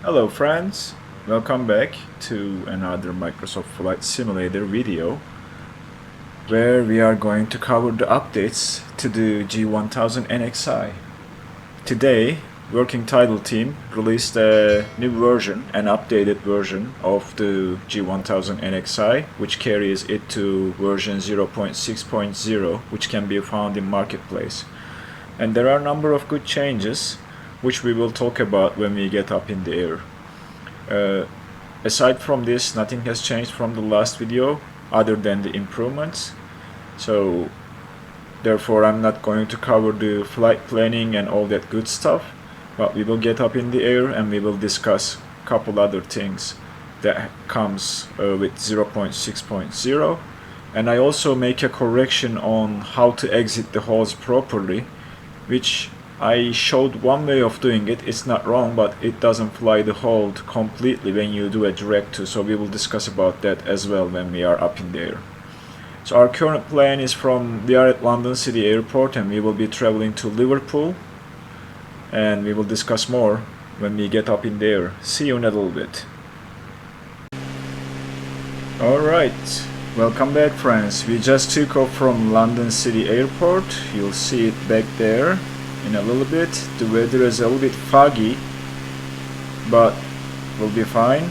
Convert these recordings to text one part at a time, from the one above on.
Hello friends, welcome back to another Microsoft Flight Simulator video where we are going to cover the updates to the G1000NXI. Today, Working Title team released a new version, an updated version of the G1000NXI, which carries it to version 0.6.0, which can be found in Marketplace. And there are a number of good changes which we will talk about when we get up in the air. Aside from this, nothing has changed from the last video other than the improvements. So therefore I'm not going to cover the flight planning and all that good stuff, but we will get up in the air and we will discuss a couple other things that comes with 0.6.0, and I also make a correction on how to exit the halls properly, which I showed one way of doing it. It's not wrong, but it doesn't fly the hold completely when you do a direct to, so we will discuss about that as well when we are up in the air. So our current plan is we are at London City Airport and we will be traveling to Liverpool, and we will discuss more when we get up in the air. See you in a little bit. Alright, welcome back friends. We just took off from London City Airport. You'll see it back there in a little bit. The weather is a little bit foggy, but we'll be fine.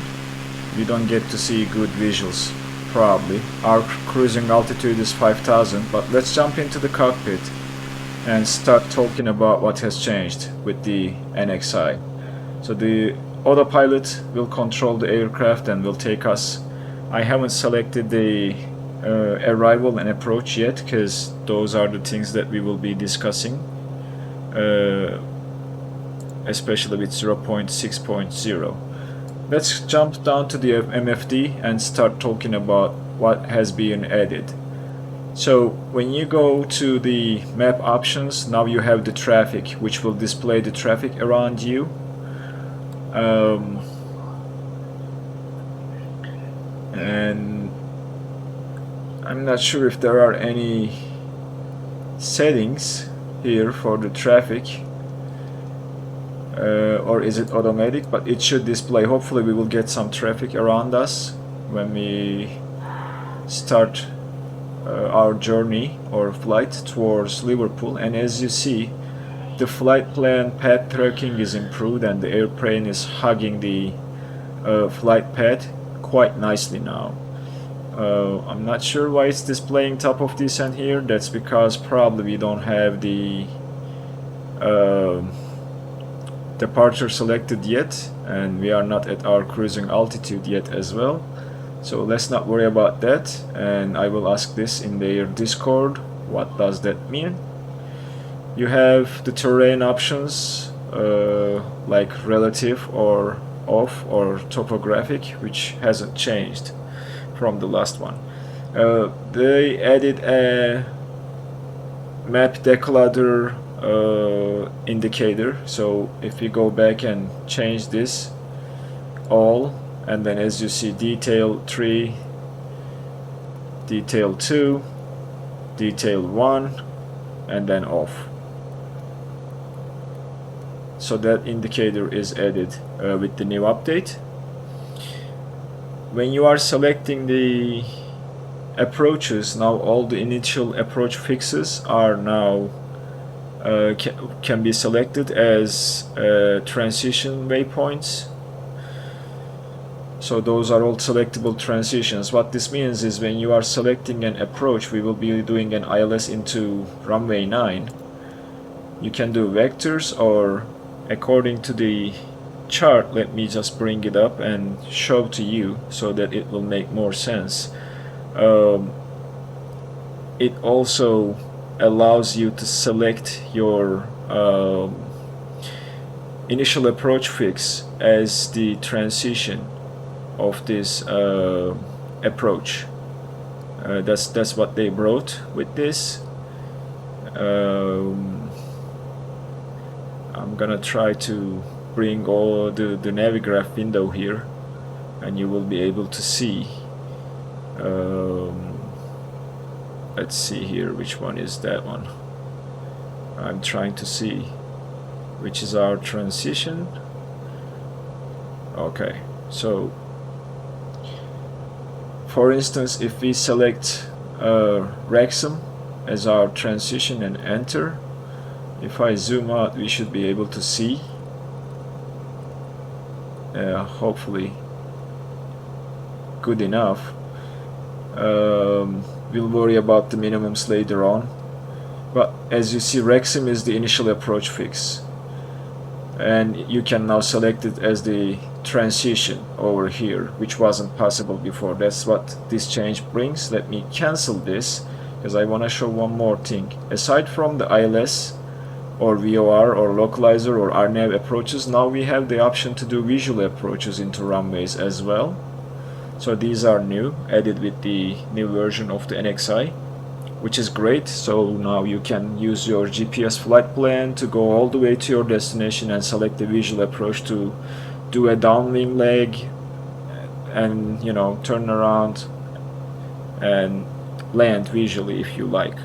We don't get to see good visuals probably. Our cruising altitude is 5,000, but let's jump into the cockpit and start talking about what has changed with the NXI. So the autopilot will control the aircraft and will take us. I haven't selected the arrival and approach yet, because those are the things that we will be discussing, especially with 0.6.0. Let's jump down to the MFD and start talking about what has been added. So when you go to the map options, now you have the traffic, which will display the traffic around you. And I'm not sure if there are any settings here for the traffic, or is it automatic, but it should display. Hopefully we will get some traffic around us when we start our journey or flight towards Liverpool. And as you see, the flight plan path tracking is improved and the airplane is hugging the flight path quite nicely now. I'm not sure why it's displaying top of this and here. That's because probably we don't have the departure selected yet, and we are not at our cruising altitude yet as well. So let's not worry about that, and I will ask this in their Discord. What does that mean? You have the terrain options, like relative or off or topographic, which hasn't changed from the last one. They added a map declutter indicator. So if we go back and change this all, and then as you see, detail 3, detail 2, detail 1, and then off. So that indicator is added with the new update. When you are selecting the approaches, now all the initial approach fixes are now can be selected as transition waypoints. So those are all selectable transitions. What this means is when you are selecting an approach, we will be doing an ILS into runway 9. You can do vectors, or according to the chart, let me just bring it up and show to you so that it will make more sense. It also allows you to select your initial approach fix as the transition of this approach. That's what they brought with this. I'm gonna try to bring all the Navigraph window here, and you will be able to see. Let's see here, which one is that one? I'm trying to see which is our transition. Okay, so for instance, if we select Wrexham as our transition and enter, if I zoom out, we should be able to see, hopefully good enough. We'll worry about the minimums later on, but as you see, Wrexham is the initial approach fix, and you can now select it as the transition over here, which wasn't possible before. That's what this change brings. Let me cancel this because I want to show one more thing. Aside from the ILS or VOR or localizer or RNAV approaches, now we have the option to do visual approaches into runways as well. So these are new, added with the new version of the NXI, which is great. So now you can use your GPS flight plan to go all the way to your destination and select the visual approach to do a downwing leg and, you know, turn around and land visually if you like.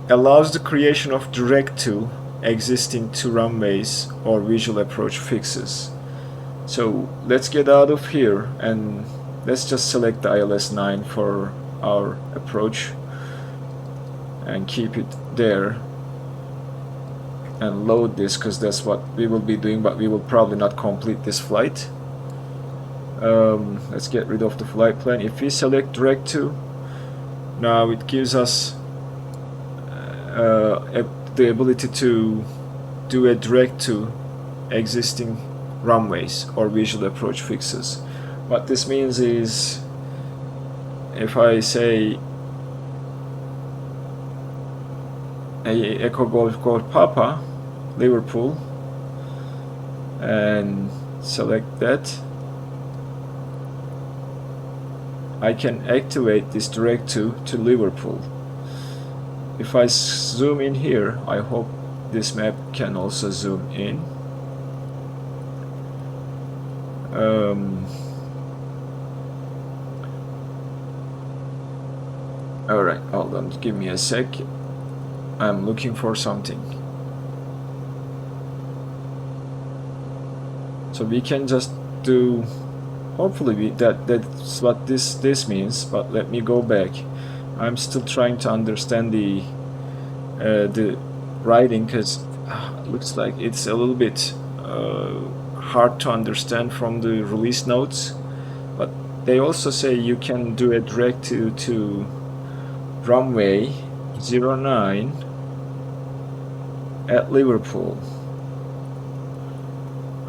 Allows the creation of direct to existing two runways or visual approach fixes. So let's get out of here and let's just select the ILS-9 for our approach and keep it there and load this, because that's what we will be doing, but we will probably not complete this flight. Let's get rid of the flight plan. If we select direct to, now it gives us the ability to do a direct to existing runways or visual approach fixes. What this means is, if I say Echo Golf Golf Papa Liverpool and select that, I can activate this direct to Liverpool. If I zoom in here, I hope this map can also zoom in. Alright, hold on, give me a sec. I'm looking for something. So we can just do, hopefully that's what this means, but let me go back. I'm still trying to understand the writing, because looks like it's a little bit hard to understand from the release notes, but they also say you can do a direct to runway 09 at Liverpool.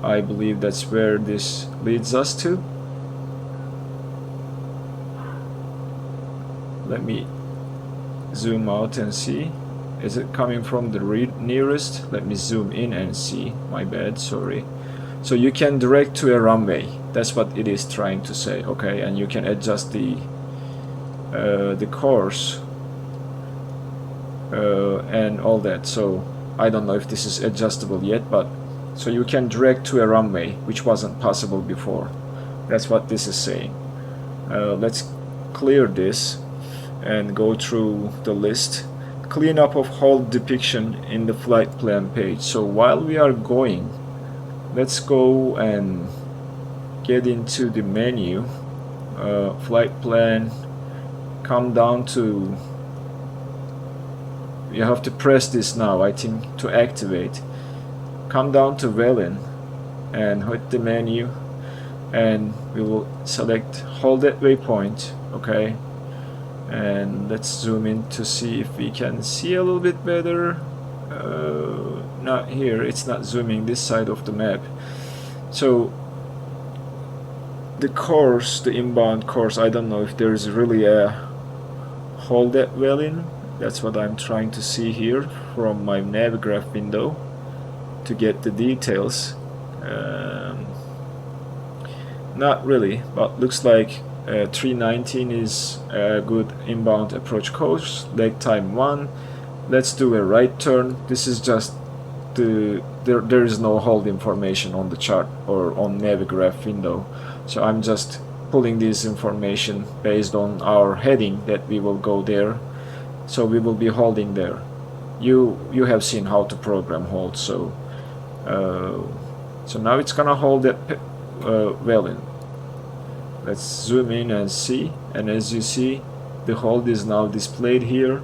I believe that's where this leads us to. Let me zoom out and see. Is it coming from the nearest? Let me zoom in and see. My bad, sorry. So you can direct to a runway. That's what it is trying to say, okay? And you can adjust the course and all that. So I don't know if this is adjustable yet, but so you can direct to a runway, which wasn't possible before. That's what this is saying. Let's clear this and go through the list. Cleanup of hold depiction in the flight plan page. So while we are going, let's go and get into the menu, flight plan, come down to, you have to press this now, I think, to activate. Come down to Velen and hit the menu, and we will select hold at waypoint, okay? And let's zoom in to see if we can see a little bit better. Not here, it's not zooming this side of the map. So the course, the inbound course, I don't know if there's really a hold at Velen. That's what I'm trying to see here from my Navigraph window to get the details. Not really, but looks like 319 is a good inbound approach course. Leg time 1. Let's do a right turn. This is just there is no hold information on the chart or on Navigraph window, so I'm just pulling this information based on our heading that we will go there. So we will be holding there. You have seen how to program hold, so So now it's gonna hold that well in. Let's zoom in and see, and as you see, the hold is now displayed here,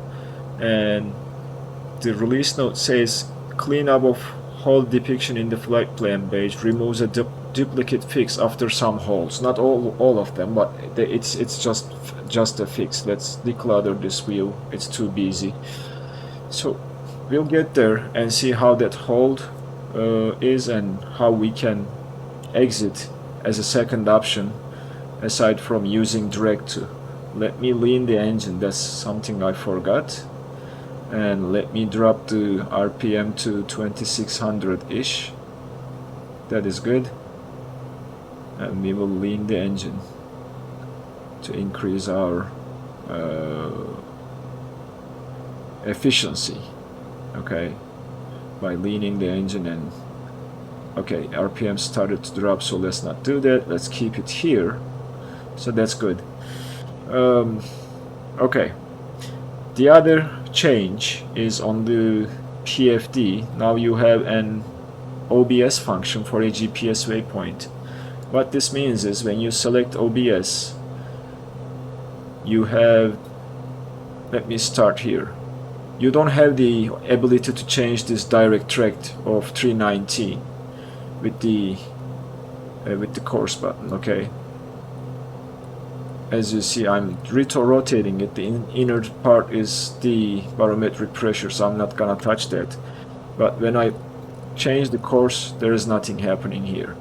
and the release note says cleanup of hold depiction in the flight plan page removes a duplicate fix after some holds. Not all of them, but it's just a fix. Let's declutter this view, it's too busy. So we'll get there and see how that hold is and how we can exit as a second option aside from using direct to. Let me lean the engine, that's something I forgot, and let me drop the RPM to 2600-ish. That is good, and we will lean the engine to increase our efficiency, okay, by leaning the engine. And okay, RPM started to drop, so let's not do that, let's keep it here. So that's good. Okay, the other change is on the PFD. Now you have an OBS function for a GPS waypoint. What this means is when you select OBS, you have, let me start here, you don't have the ability to change this direct track of 319 with the course button, okay? As you see, I'm rotating it. The inner part is the barometric pressure, so I'm not gonna touch that. But when I change the course, there is nothing happening here.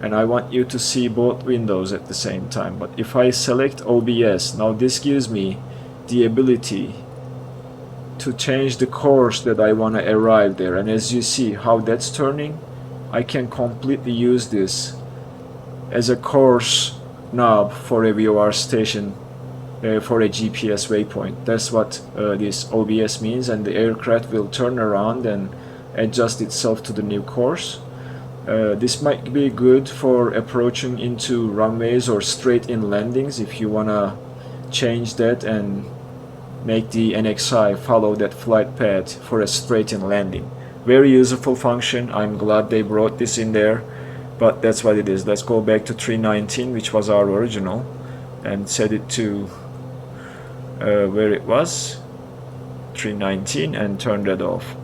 And I want you to see both windows at the same time. But if I select OBS, now this gives me the ability to change the course that I want to arrive there. And as you see how that's turning, I can completely use this as a course knob for a VOR station for a GPS waypoint. That's what this OBS means, and the aircraft will turn around and adjust itself to the new course. This might be good for approaching into runways or straight in landings if you wanna change that and make the NXI follow that flight path for a straight in landing. Very useful function. I'm glad they brought this in there, but that's what it is. Let's go back to 319, which was our original, and set it to where it was, 319, and turn that off.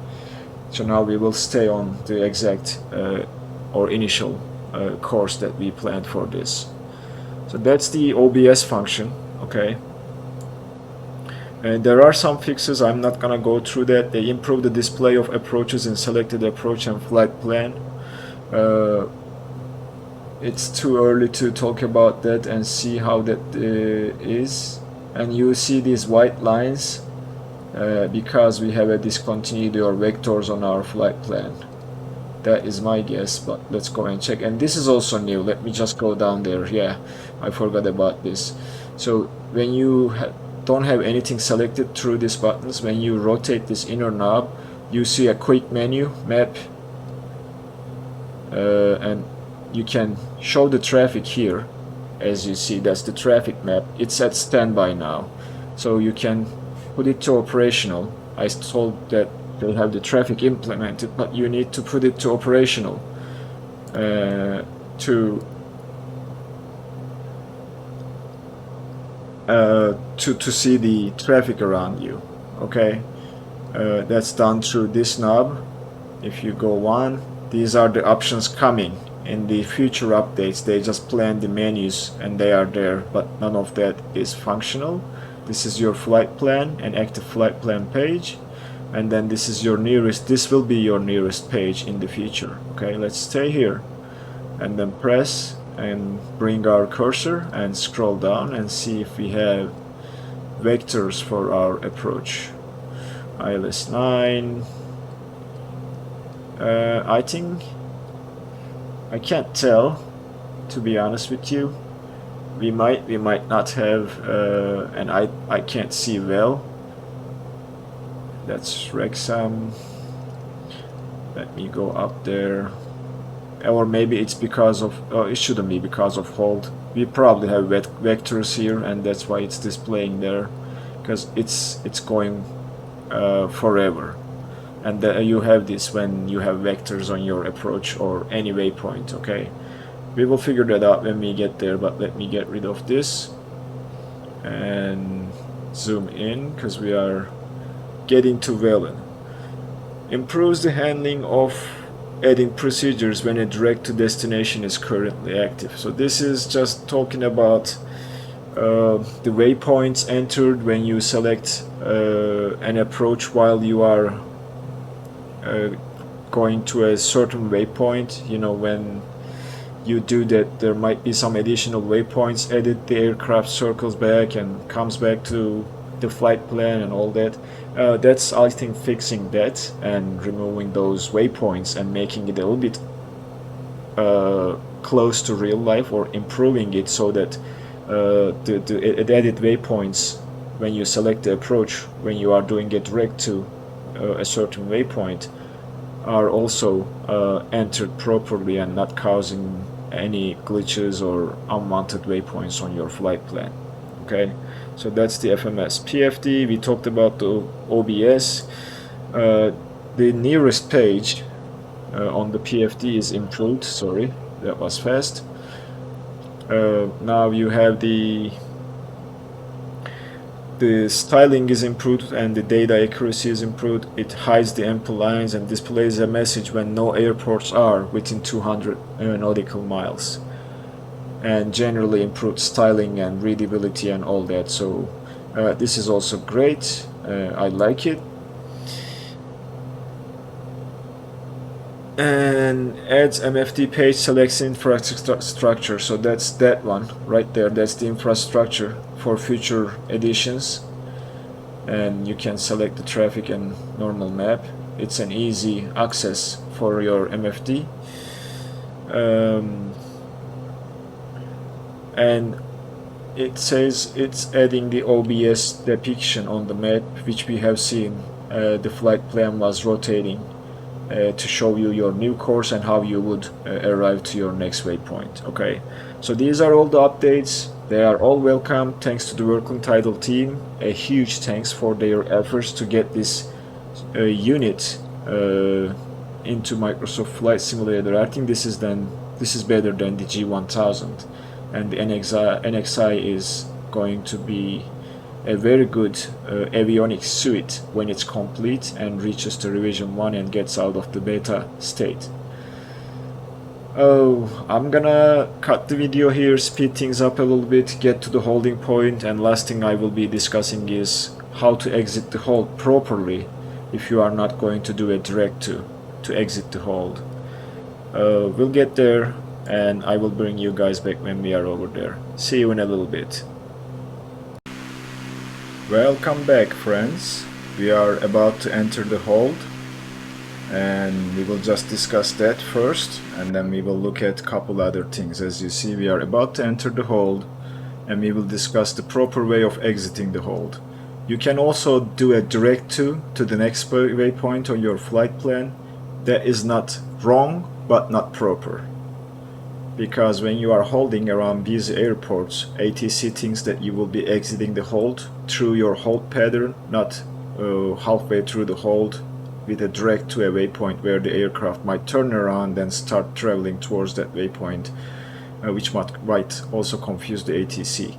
So now we will stay on the exact or initial course that we planned for this. So that's the OBS function, okay? And there are some fixes, I'm not gonna go through that. They improved the display of approaches in selected approach and flight plan. It's too early to talk about that and see how that is. And you see these white lines because we have a discontinuity or vectors on our flight plan. That is my guess, but let's go and check. And this is also new. Let me just go down there. Yeah, I forgot about this. So when you don't have anything selected through these buttons, when you rotate this inner knob, you see a quick menu map, and you can show the traffic here. As you see, that's the traffic map. It's at standby now, so you can put it to operational. I told that they have the traffic implemented, but you need to put it to operational to see the traffic around you. Okay, that's done through this knob. If you go on, these are the options coming in the future updates. They just plan the menus and they are there, but none of that is functional. This is your flight plan and active flight plan page, and then this is your nearest, this will be your nearest page in the future. Okay, let's stay here and then press and bring our cursor and scroll down and see if we have vectors for our approach. ILS 9, I think, I can't tell, to be honest with you. We might not have, and I can't see well. That's Rexham. Let me go up there. Or maybe it's because of, it shouldn't be because of hold. We probably have vectors here, and that's why it's displaying there, because it's going forever. and you have this when you have vectors on your approach or any waypoint. Okay, we will figure that out when we get there, but let me get rid of this and zoom in because we are getting to VLAN. Improves the handling of adding procedures when a direct to destination is currently active. So this is just talking about the waypoints entered when you select an approach while you are going to a certain waypoint. You know, when you do that, there might be some additional waypoints added. The aircraft circles back and comes back to the flight plan and all that. That's, I think, fixing that and removing those waypoints and making it a little bit close to real life, or improving it so that the added waypoints when you select the approach when you are doing a direct to a certain waypoint are also entered properly and not causing any glitches or unwanted waypoints on your flight plan. Okay, so that's the FMS. PFD, we talked about the OBS. The nearest page on the PFD is improved. Sorry, that was fast. Now you have the styling is improved and the data accuracy is improved. It hides the empty lines and displays a message when no airports are within 200 nautical miles. And generally improved styling and readability and all that. So this is also great. I like it. And adds MFD page, selects infrastructure. So that's that one right there. That's the infrastructure for future editions. And you can select the traffic and normal map. It's an easy access for your MFD. And it says it's adding the OBS depiction on the map, which we have seen. The flight plan was rotating to show you your new course and how you would arrive to your next waypoint. Okay, so these are all the updates. They are all welcome. Thanks to the Working Title team. A huge thanks for their efforts to get this unit into Microsoft Flight Simulator. I think this is better than the G1000, and the NXI is going to be a very good avionics suite when it's complete and reaches the revision 1 and gets out of the beta state. Oh, I'm gonna cut the video here, speed things up a little bit, get to the holding point, and last thing I will be discussing is how to exit the hold properly if you are not going to do a direct to exit the hold. We'll get there and I will bring you guys back when we are over there. See you in a little bit. Welcome back, friends. We are about to enter the hold and we will just discuss that first, and then we will look at a couple other things. As you see, we are about to enter the hold and we will discuss the proper way of exiting the hold. You can also do a direct to the next waypoint on your flight plan. That is not wrong, but not proper. Because when you are holding around busy airports, ATC thinks that you will be exiting the hold through your hold pattern, not halfway through the hold with a direct to a waypoint where the aircraft might turn around and start traveling towards that waypoint, which might also confuse the ATC.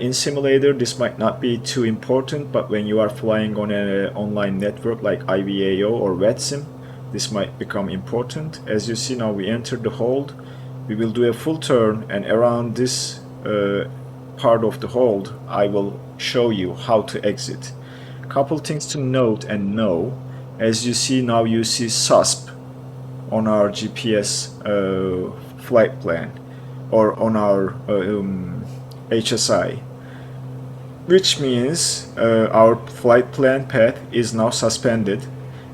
In simulator, this might not be too important, but when you are flying on an online network like IVAO or VETSIM, this might become important. As you see now, we entered the hold. We will do a full turn, and around this part of the hold I will show you how to exit. Couple things to note and know. As you see now, you see SUSP on our GPS flight plan, or on our HSI, which means our flight plan path is now suspended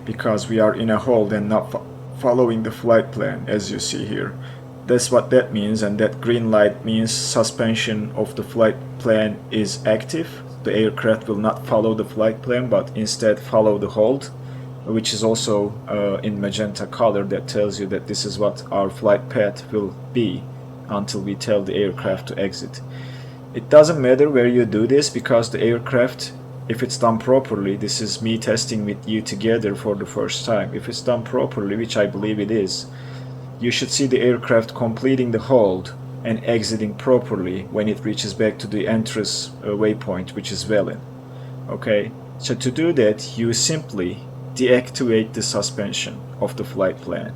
because we are in a hold and not following the flight plan, as you see here. That's what that means, and that green light means suspension of the flight plan is active. The aircraft will not follow the flight plan but instead follow the hold, which is also in magenta color. That tells you that this is what our flight path will be until we tell the aircraft to exit. It doesn't matter where you do this because the aircraft if it's done properly, this is me testing with you together for the first time, if it's done properly, which I believe it is, you should see the aircraft completing the hold and exiting properly when it reaches back to the entrance waypoint, which is Velin. Okay, so to do that, you simply deactivate the suspension of the flight plan.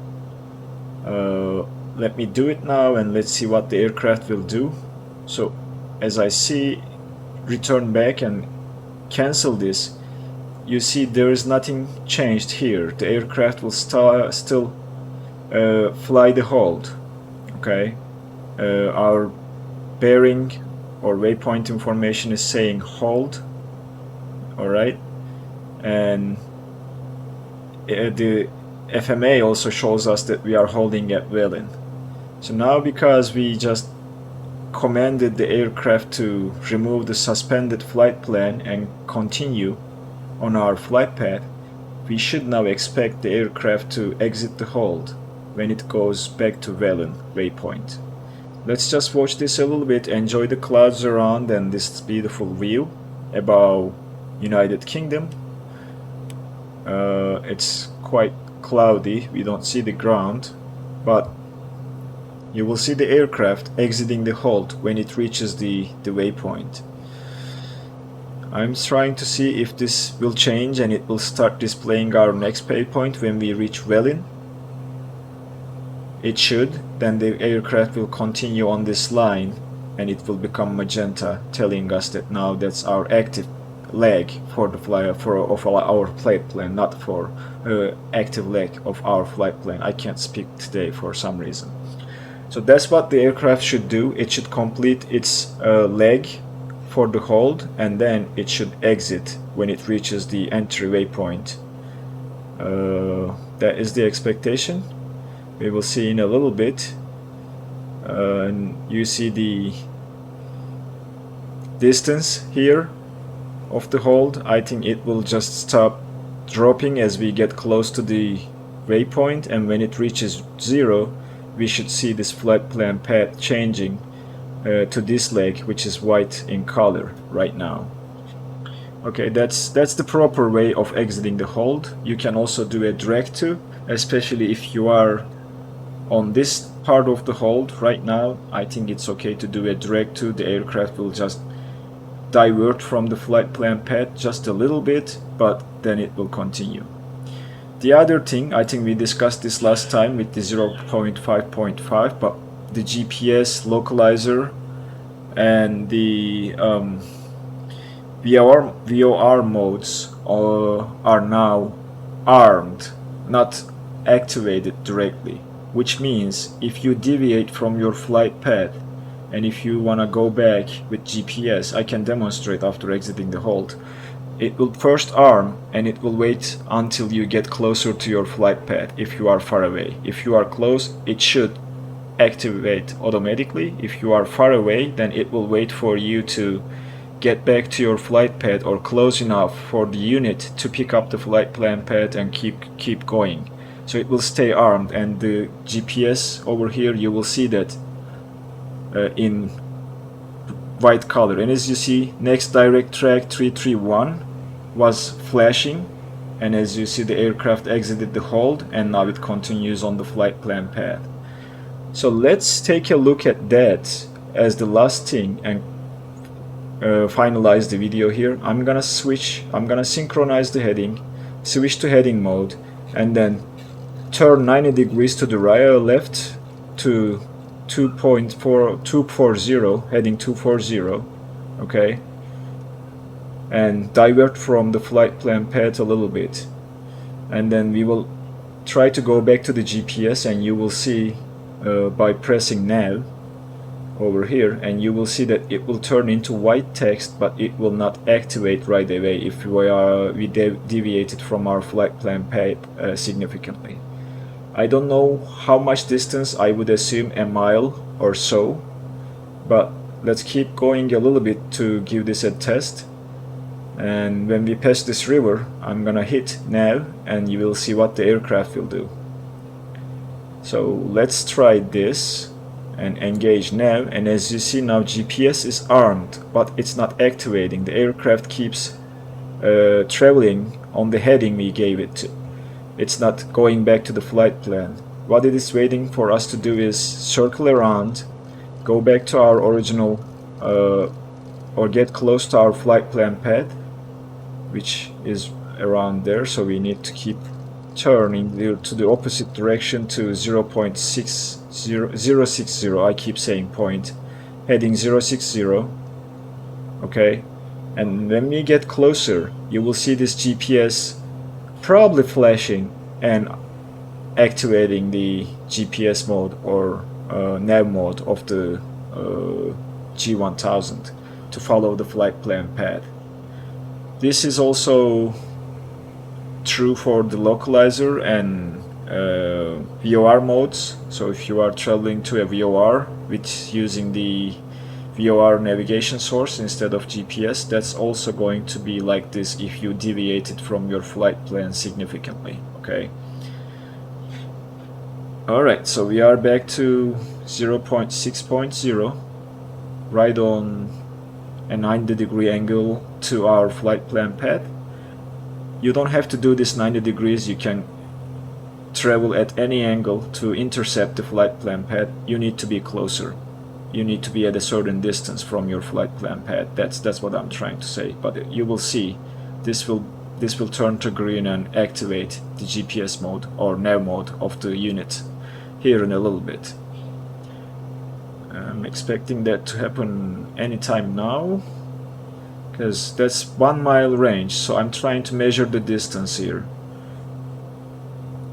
Let me do it now and let's see what the aircraft will do. So as I see, return back and cancel this, you see there is nothing changed here. The aircraft will still fly the hold. Okay, our bearing or waypoint information is saying hold. Alright, and the FMA also shows us that we are holding at Velin. So now, because we just commanded the aircraft to remove the suspended flight plan and continue on our flight path, we should now expect the aircraft to exit the hold when it goes back to Velin waypoint. Let's just watch this a little bit, enjoy the clouds around and this beautiful view above United Kingdom. It's quite cloudy, we don't see the ground, but you will see the aircraft exiting the hold when it reaches the waypoint. I'm trying to see if this will change and it will start displaying our next waypoint when we reach Velin. It should. Then the aircraft will continue on this line and it will become magenta, telling us that now that's our active leg for the of our flight plan, not for active leg of our flight plan. I can't speak today for some reason. So that's what the aircraft should do. It should complete its leg for the hold and then it should exit when it reaches the entry waypoint. That is the expectation. We will see in a little bit. And you see the distance here of the hold. I think it will just stop dropping as we get close to the waypoint, and when it reaches 0 we should see this flight plan path changing to this leg, which is white in color right now. Okay, that's the proper way of exiting the hold. You can also do a drag to, especially if you are on this part of the hold right now. I think it's okay to do a drag to. The aircraft will just divert from the flight plan path just a little bit, but then it will continue. The other thing, I think we discussed this last time with the 0.5.5, but the GPS localizer and the VOR modes are now armed, not activated directly, which means if you deviate from your flight path and if you want to go back with GPS, I can demonstrate after exiting the hold. It will first arm and it will wait until you get closer to your flight path if you are far away. If you are close, it should activate automatically. If you are far away, then it will wait for you to get back to your flight path or close enough for the unit to pick up the flight plan path and keep going. So it will stay armed, and the GPS over here, you will see that in white color. And as you see, next direct track 331 was flashing, and as you see, the aircraft exited the hold and now it continues on the flight plan path. So let's take a look at that as the last thing and finalize the video here. I'm gonna synchronize the heading, switch to heading mode, and then turn 90 degrees to the right or left to 240, heading 240, okay, and divert from the flight plan path a little bit, and then we will try to go back to the GPS, and you will see by pressing nav over here, and you will see that it will turn into white text, but it will not activate right away if we deviated from our flight plan path significantly. I don't know how much distance, I would assume a mile or so, but let's keep going a little bit to give this a test. And when we pass this river, I'm gonna hit nav and you will see what the aircraft will do. So let's try this and engage nav, and as you see now, GPS is armed but it's not activating. The aircraft keeps traveling on the heading we gave it to. It's not going back to the flight plan. What it is waiting for us to do is circle around, go back to our original or get close to our flight plan path, which is around there. So we need to keep turning to the opposite direction to 0.60. I keep saying point, heading 060. Okay, and when we get closer, you will see this GPS probably flashing and activating the GPS mode or nav mode of the G1000 to follow the flight plan path. This is also true for the localizer and VOR modes. So if you are traveling to a VOR with using the VOR navigation source instead of GPS, that's also going to be like this if you deviated from your flight plan significantly. Okay. Alright, so we are back to 0.6.0, right on a 90-degree angle to our flight plan path. You don't have to do this 90 degrees, you can travel at any angle to intercept the flight plan path. You need to be closer. You need to be at a certain distance from your flight plan path. That's what I'm trying to say. But you will see this will turn to green and activate the GPS mode or nav mode of the unit here in a little bit. I'm expecting that to happen anytime now, because that's 1 mile range, so I'm trying to measure the distance here.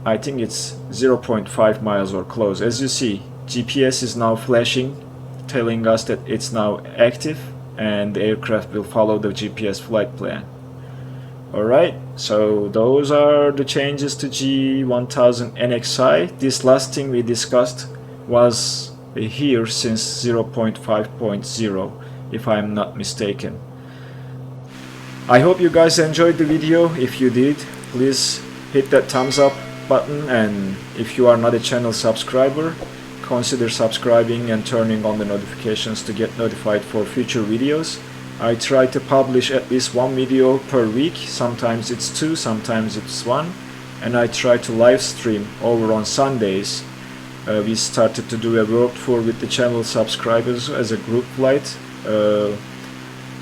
I think it's 0.5 miles or close. As you see, GPS is now flashing, telling us that it's now active and the aircraft will follow the GPS flight plan. Alright, so those are the changes to G1000NXI. This last thing we discussed was here since 0.5.0, if I'm not mistaken. I hope you guys enjoyed the video. If you did, please hit that thumbs up button, and if you are not a channel subscriber, consider subscribing and turning on the notifications to get notified for future videos. I try to publish at least 1 video per week. Sometimes it's 2, sometimes it's 1, and I try to live stream over on Sundays. We started to do a world tour with the channel subscribers as a group flight,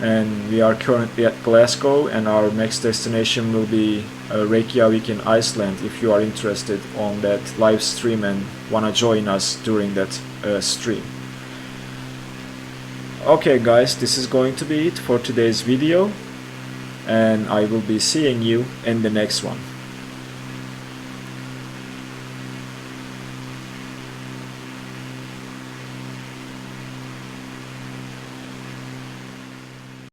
and we are currently at Glasgow, and our next destination will be Reykjavik in Iceland. If you are interested on that live stream and wanna join us during that stream. Okay guys, this is going to be it for today's video, and I will be seeing you in the next one.